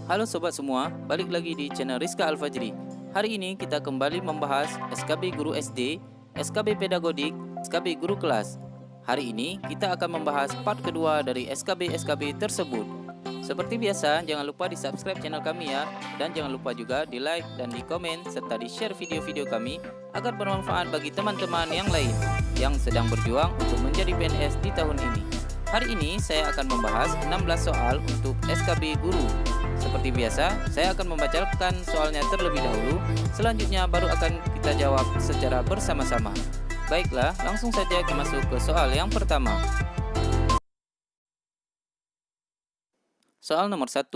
Halo sobat semua, balik lagi di channel Rizka Al-Fajri. Hari ini kita kembali membahas SKB Guru SD, SKB Pedagodik, SKB Guru Kelas. Hari ini kita akan membahas part kedua dari SKB-SKB tersebut. Seperti biasa, jangan lupa di subscribe channel kami ya. Dan jangan lupa juga di like dan di komen serta di share video-video kami agar bermanfaat bagi teman-teman yang lain yang sedang berjuang untuk menjadi PNS di tahun ini. Hari ini saya akan membahas 16 soal untuk SKB Guru. Seperti biasa, saya akan membacakan soalnya terlebih dahulu, selanjutnya baru akan kita jawab secara bersama-sama. Baiklah, langsung saja kita masuk ke soal yang pertama. Soal nomor 1.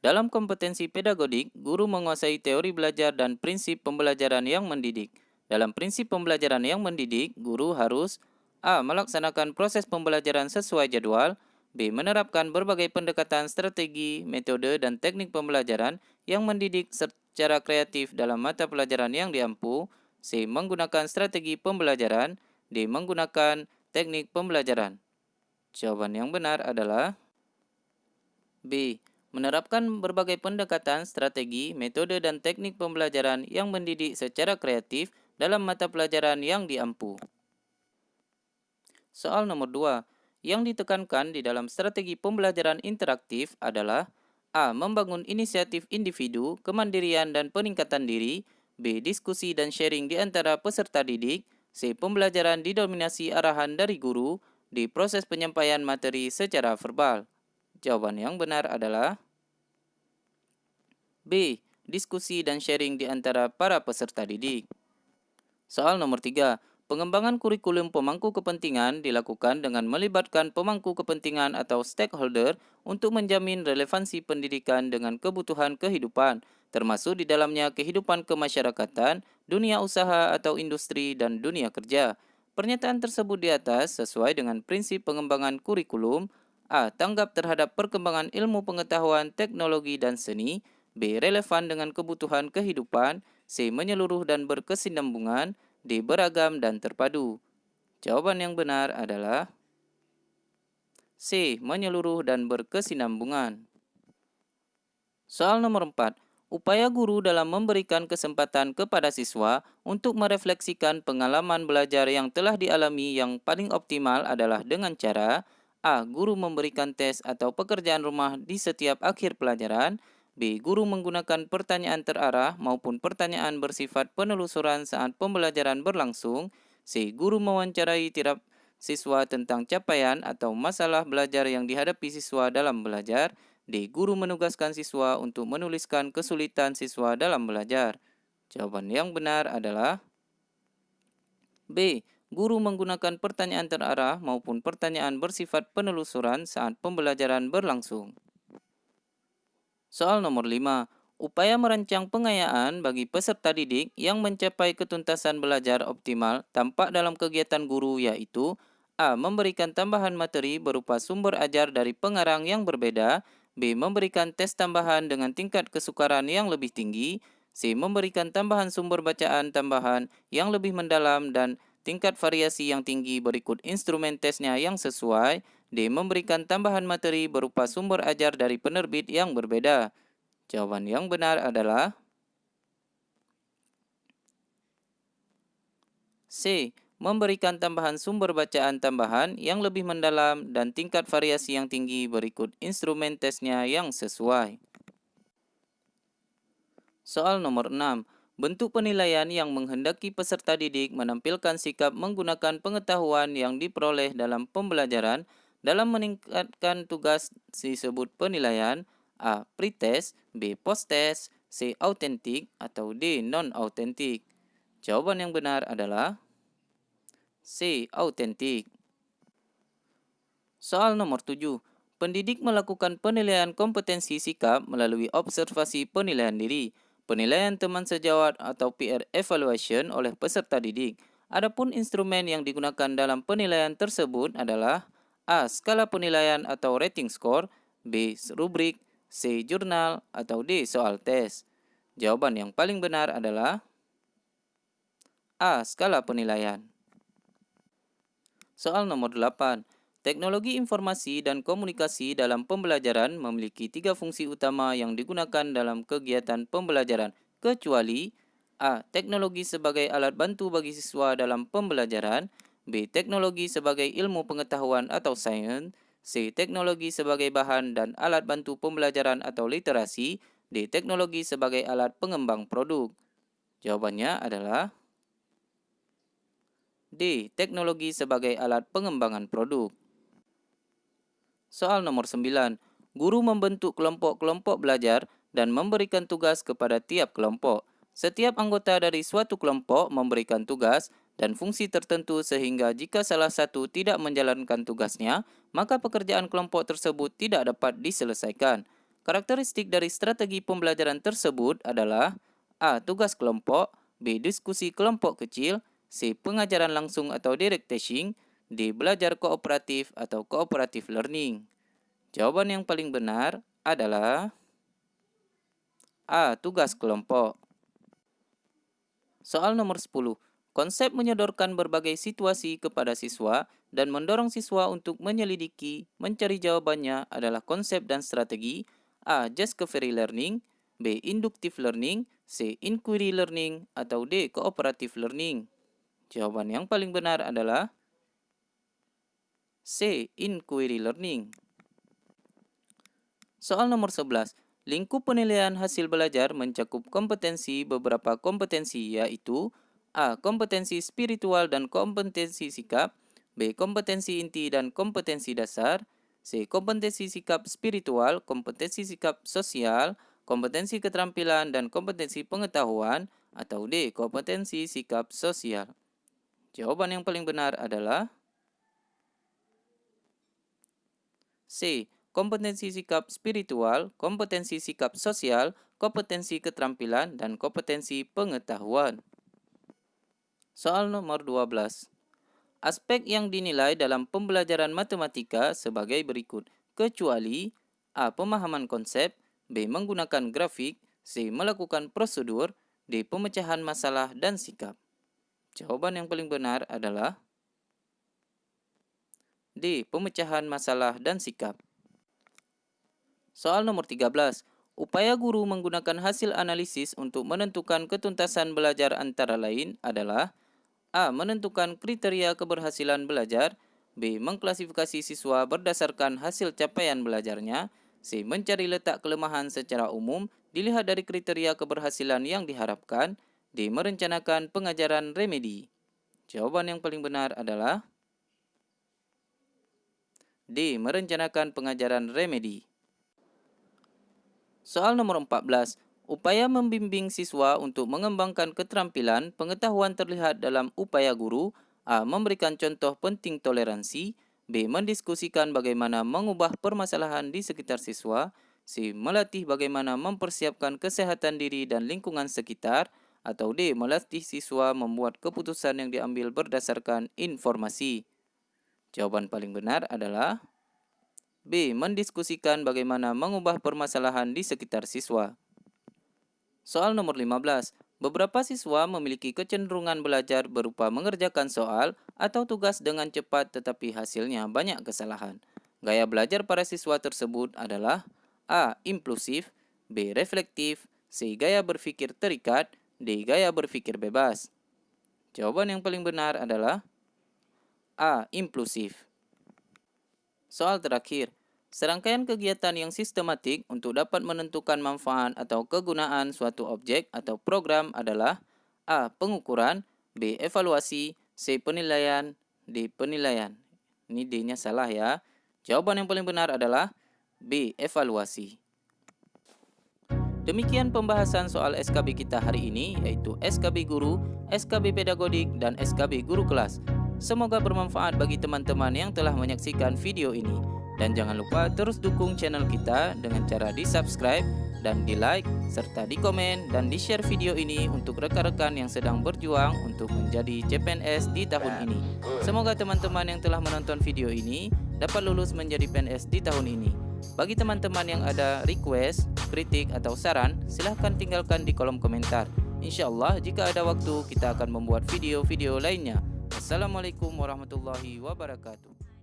Dalam kompetensi pedagodik, guru menguasai teori belajar dan prinsip pembelajaran yang mendidik. Dalam prinsip pembelajaran yang mendidik, guru harus A. Melaksanakan proses pembelajaran sesuai jadwal. B. Menerapkan berbagai pendekatan strategi, metode, dan teknik pembelajaran yang mendidik secara kreatif dalam mata pelajaran yang diampu. C. Menggunakan strategi pembelajaran. D. Menggunakan teknik pembelajaran. Jawaban yang benar adalah B. Menerapkan berbagai pendekatan, strategi, metode, dan teknik pembelajaran yang mendidik secara kreatif dalam mata pelajaran yang diampu. Soal nomor 2. Yang ditekankan di dalam strategi pembelajaran interaktif adalah A. Membangun inisiatif individu, kemandirian, dan peningkatan diri. B. Diskusi dan sharing di antara peserta didik. C. Pembelajaran didominasi arahan dari guru. D. Proses penyampaian materi secara verbal. Jawaban yang benar adalah B. Diskusi dan sharing di antara para peserta didik. Soal nomor 3. Pengembangan kurikulum pemangku kepentingan dilakukan dengan melibatkan pemangku kepentingan atau stakeholder untuk menjamin relevansi pendidikan dengan kebutuhan kehidupan, termasuk di dalamnya kehidupan kemasyarakatan, dunia usaha atau industri, dan dunia kerja. Pernyataan tersebut di atas sesuai dengan prinsip pengembangan kurikulum. A. Tanggap terhadap perkembangan ilmu pengetahuan, teknologi, dan seni. B. Relevan dengan kebutuhan kehidupan. C. Menyeluruh dan berkesinambungan. D. Beragam dan terpadu. Jawaban yang benar adalah C. Menyeluruh dan berkesinambungan. Soal nomor 4. Upaya guru dalam memberikan kesempatan kepada siswa untuk merefleksikan pengalaman belajar yang telah dialami yang paling optimal adalah dengan cara A. Guru memberikan tes atau pekerjaan rumah di setiap akhir pelajaran. B. Guru menggunakan pertanyaan terarah maupun pertanyaan bersifat penelusuran saat pembelajaran berlangsung. C. Guru mewawancarai tiap siswa tentang capaian atau masalah belajar yang dihadapi siswa dalam belajar. D. Guru menugaskan siswa untuk menuliskan kesulitan siswa dalam belajar. Jawaban yang benar adalah B. Guru menggunakan pertanyaan terarah maupun pertanyaan bersifat penelusuran saat pembelajaran berlangsung. Soal nomor 5. Upaya merancang pengayaan bagi peserta didik yang mencapai ketuntasan belajar optimal tampak dalam kegiatan guru yaitu A. Memberikan tambahan materi berupa sumber ajar dari pengarang yang berbeda. B. Memberikan tes tambahan dengan tingkat kesukaran yang lebih tinggi. C. Memberikan tambahan sumber bacaan tambahan yang lebih mendalam dan tingkat variasi yang tinggi berikut instrumen tesnya yang sesuai. D. Memberikan tambahan materi berupa sumber ajar dari penerbit yang berbeda. Jawaban yang benar adalah C. Memberikan tambahan sumber bacaan tambahan yang lebih mendalam dan tingkat variasi yang tinggi berikut instrumen tesnya yang sesuai. Soal nomor 6. Bentuk penilaian yang menghendaki peserta didik menampilkan sikap menggunakan pengetahuan yang diperoleh dalam pembelajaran dalam meningkatkan tugas disebut penilaian. A. Pretest. B. Posttest. C. Autentik. Atau D. Non-autentik. Jawaban yang benar adalah C. Autentik. Soal nomor 7. Pendidik melakukan penilaian kompetensi sikap melalui observasi penilaian diri, penilaian teman sejawat atau peer evaluation oleh peserta didik. Adapun instrumen yang digunakan dalam penilaian tersebut adalah A. Skala penilaian atau rating score. B. Rubrik. C. Jurnal. Atau D. Soal tes. Jawaban yang paling benar adalah A. Skala penilaian. Soal nomor 8. Teknologi informasi dan komunikasi dalam pembelajaran memiliki 3 fungsi utama yang digunakan dalam kegiatan pembelajaran, kecuali A. Teknologi sebagai alat bantu bagi siswa dalam pembelajaran, B. Teknologi sebagai ilmu pengetahuan atau sains, C. Teknologi sebagai bahan dan alat bantu pembelajaran atau literasi, D. Teknologi sebagai alat pengembang produk. Jawabannya adalah D. Teknologi sebagai alat pengembangan produk. Soal nomor 9. Guru membentuk kelompok-kelompok belajar dan memberikan tugas kepada tiap kelompok. Setiap anggota dari suatu kelompok memberikan tugas dan fungsi tertentu sehingga jika salah satu tidak menjalankan tugasnya, maka pekerjaan kelompok tersebut tidak dapat diselesaikan. Karakteristik dari strategi pembelajaran tersebut adalah A. Tugas kelompok, B. Diskusi kelompok kecil, C. Pengajaran langsung atau direct teaching, D. Belajar kooperatif atau cooperative learning. Jawaban yang paling benar adalah A. Tugas kelompok. Soal nomor 10. Konsep menyodorkan berbagai situasi kepada siswa dan mendorong siswa untuk menyelidiki, mencari jawabannya adalah konsep dan strategi A. Discovery learning, B. Inductive learning, C. Inquiry learning, atau D. Cooperative learning. Jawaban yang paling benar adalah C. Inquiry learning. Soal nomor 11. Lingkup penilaian hasil belajar mencakup beberapa kompetensi yaitu A. Kompetensi spiritual dan kompetensi sikap, B. Kompetensi inti dan kompetensi dasar, C. Kompetensi sikap spiritual, kompetensi sikap sosial, kompetensi keterampilan dan kompetensi pengetahuan, atau D. Kompetensi sikap sosial. Jawaban yang paling benar adalah C. Kompetensi sikap spiritual, kompetensi sikap sosial, kompetensi keterampilan, dan kompetensi pengetahuan. Soal nomor 12. Aspek yang dinilai dalam pembelajaran matematika sebagai berikut, kecuali A. Pemahaman konsep, B. Menggunakan grafik, C. Melakukan prosedur, D. Pemecahan masalah dan sikap. Jawaban yang paling benar adalah D. Pemecahan masalah dan sikap. Soal nomor 13. Upaya guru menggunakan hasil analisis untuk menentukan ketuntasan belajar antara lain adalah A. Menentukan kriteria keberhasilan belajar, B. Mengklasifikasi siswa berdasarkan hasil capaian belajarnya, C. Mencari letak kelemahan secara umum dilihat dari kriteria keberhasilan yang diharapkan, D. Merencanakan pengajaran remedi. Jawaban yang paling benar adalah D. Merencanakan pengajaran remedi. Soal nomor 14. Upaya membimbing siswa untuk mengembangkan keterampilan pengetahuan terlihat dalam upaya guru A. Memberikan contoh penting toleransi, B. Mendiskusikan bagaimana mengubah permasalahan di sekitar siswa, C. Melatih bagaimana mempersiapkan kesehatan diri dan lingkungan sekitar, atau D. Melatih siswa membuat keputusan yang diambil berdasarkan informasi. Jawaban paling benar adalah B. Mendiskusikan bagaimana mengubah permasalahan di sekitar siswa. Soal nomor 15. Beberapa siswa memiliki kecenderungan belajar berupa mengerjakan soal atau tugas dengan cepat tetapi hasilnya banyak kesalahan. Gaya belajar para siswa tersebut adalah A. Impulsif, B. Reflektif, C. Gaya berpikir terikat, D. Gaya berpikir bebas. Jawaban yang paling benar adalah A. Impulsif. Soal terakhir, serangkaian kegiatan yang sistematik untuk dapat menentukan manfaat atau kegunaan suatu objek atau program adalah A. Pengukuran, B. Evaluasi, C. Penilaian, D. Penilaian. Ini D-nya salah ya. Jawaban yang paling benar adalah B. Evaluasi. Demikian pembahasan soal SKB kita hari ini, yaitu SKB Guru, SKB Pedagodik, dan SKB Guru Kelas. Semoga bermanfaat bagi teman-teman yang telah menyaksikan video ini. Dan jangan lupa terus dukung channel kita dengan cara di-subscribe dan di-like, serta di-komen dan di-share video ini untuk rekan-rekan yang sedang berjuang untuk menjadi CPNS di tahun ini. Semoga teman-teman yang telah menonton video ini dapat lulus menjadi PNS di tahun ini. Bagi teman-teman yang ada request, kritik atau saran, silahkan tinggalkan di kolom komentar. InsyaAllah jika ada waktu kita akan membuat video-video lainnya. Assalamualaikum warahmatullahi wabarakatuh.